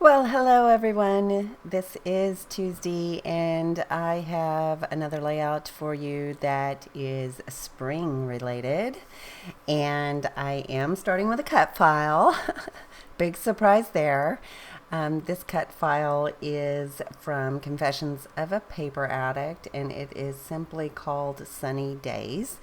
Well, hello everyone. This is Tuesday, and I have another layout for you that is spring related. And I am starting with a cut file. Big surprise there. This cut file is from Confessions of a Paper Addict, and it is simply called Sunny Days.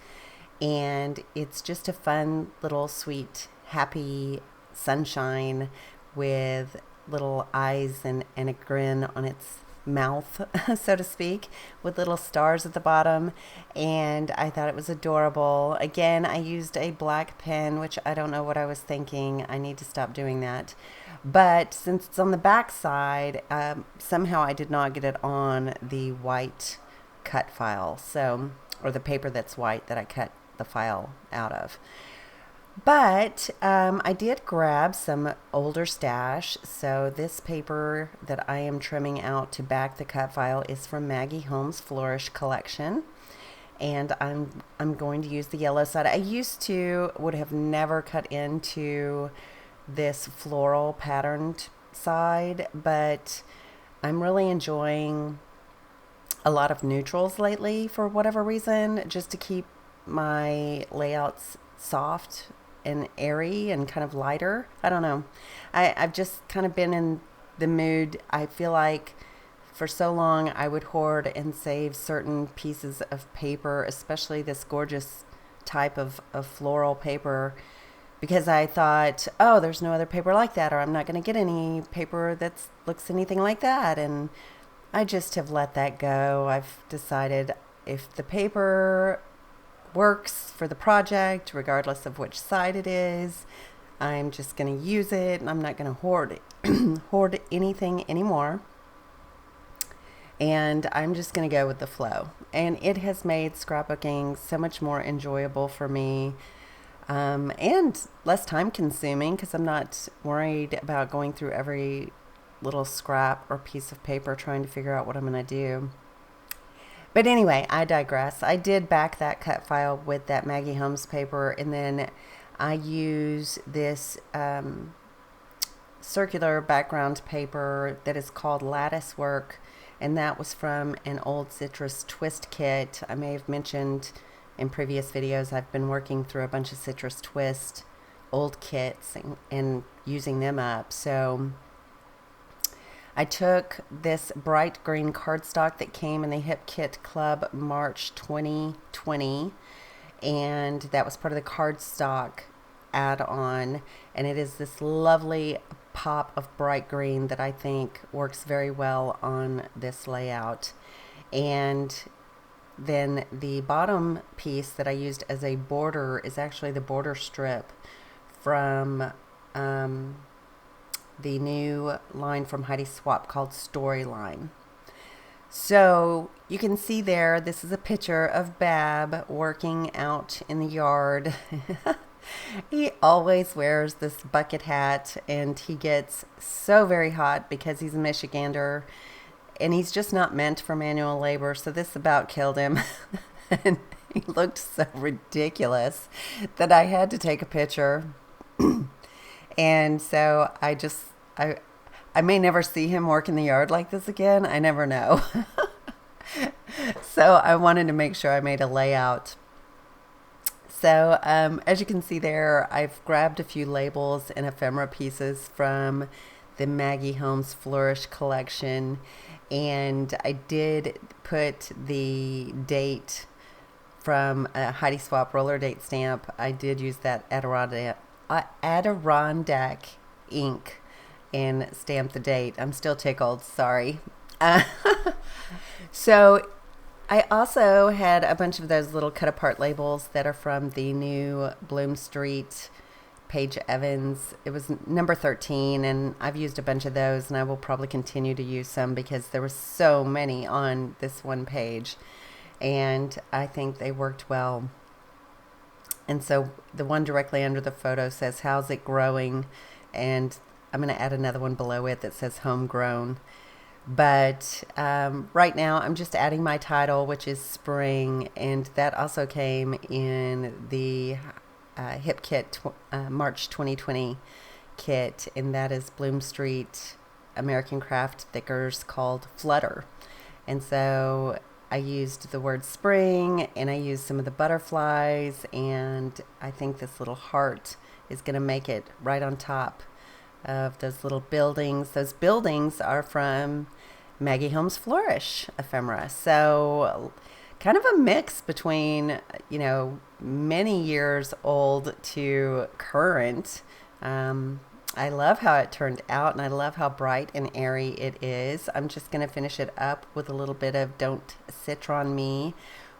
And it's just a fun little sweet, happy sunshine with little eyes and a grin on its mouth, so to speak, with little stars at the bottom. And I thought it was adorable. Again, I used a black pen, which I don't know what I was thinking. I need to stop doing that. But since it's on the back side, somehow I did not get it on the white cut file. So, or the paper that's white that I cut the file out of. But I did grab some older stash. So this paper that I am trimming out to back the cut file is from Maggie Holmes' Flourish collection. And I'm going to use the yellow side. I would have never cut into this floral patterned side, but I'm really enjoying a lot of neutrals lately for whatever reason, just to keep my layouts soft and airy and kind of lighter. I don't know. I've just kind of been in the mood. I feel like for so long I would hoard and save certain pieces of paper, especially this gorgeous type of floral paper, because I thought, oh, there's no other paper like that, or I'm not going to get any paper that looks anything like that. And I just have let that go. I've decided if the paper works for the project, regardless of which side it is, I'm just going to use it, and I'm not going to hoard anything anymore. And I'm just going to go with the flow. And it has made scrapbooking so much more enjoyable for me, and less time consuming, because I'm not worried about going through every little scrap or piece of paper trying to figure out what I'm going to do. But anyway, I digress. I did back that cut file with that Maggie Holmes paper, and then I use this circular background paper that is called Lattice Work, and that was from an old citrus twist kit. I may have mentioned in previous videos I've been working through a bunch of citrus twist old kits and using them up. So I took this bright green cardstock that came in the Hip Kit Club March 2020, and that was part of the cardstock add-on, and it is this lovely pop of bright green that I think works very well on this layout. And then the bottom piece that I used as a border is actually the border strip from the new line from Heidi Swapp called Storyline. So you can see there, this is a picture of Bab working out in the yard. He always wears this bucket hat, and he gets so very hot because he's a Michigander, and he's just not meant for manual labor. So this about killed him. And he looked so ridiculous that I had to take a picture. And so I may never see him work in the yard like this again. I never know. So I wanted to make sure I made a layout. So as you can see there, I've grabbed a few labels and ephemera pieces from the Maggie Holmes Flourish collection. And I did put the date from a Heidi Swapp roller date stamp. I did use that Adirondack ink and stamp the date. I'm still tickled, sorry. So I also had a bunch of those little cut apart labels that are from the new Bloom Street Paige Evans. It was number 13, and I've used a bunch of those, and I will probably continue to use some because there were so many on this one page, and I think they worked well. And so the one directly under the photo says, "How's it growing?" And I'm going to add another one below it that says homegrown. But right now I'm just adding my title, which is spring, and that also came in the Hip Kit March 2020 kit, and that is Bloom Street American Craft thickers called Flutter. And so I used the word spring, and I used some of the butterflies, and I think this little heart is going to make it right on top of those little buildings. Those buildings are from Maggie Holmes Flourish ephemera. So kind of a mix between, many years old to current. I love how it turned out, and I love how bright and airy it is. I'm just going to finish it up with a little bit of Don't Citron Me,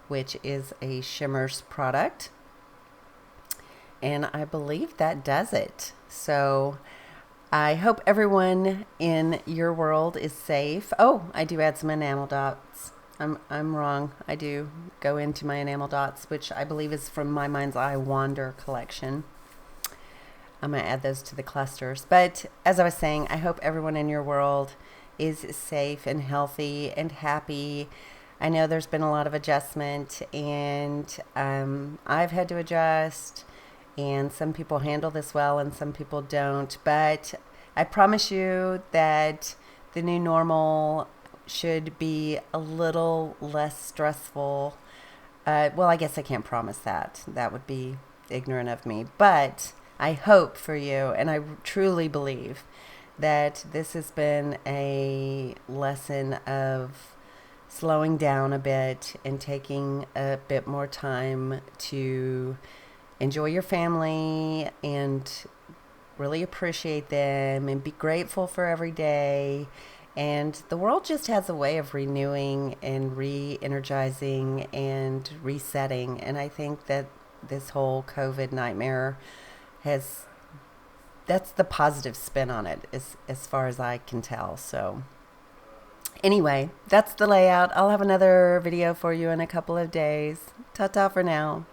which is a Shimmers product. And I believe that does it. So I hope everyone in your world is safe. Oh, I do add some enamel dots. I'm wrong. I do go into my enamel dots, which I believe is from my Mind's Eye Wander collection. I'm going to add those to the clusters. But as I was saying, I hope everyone in your world is safe and healthy and happy. I know there's been a lot of adjustment, and I've had to adjust, and some people handle this well and some people don't. But I promise you that the new normal should be a little less stressful. Well, I guess I can't promise that. That would be ignorant of me. But I hope for you, and I truly believe that this has been a lesson of slowing down a bit and taking a bit more time to enjoy your family and really appreciate them and be grateful for every day. And the world just has a way of renewing and re-energizing and resetting. And I think that this whole COVID nightmare that's the positive spin on it, as far as I can tell. So anyway, that's the layout. I'll have another video for you in a couple of days. Ta-ta for now.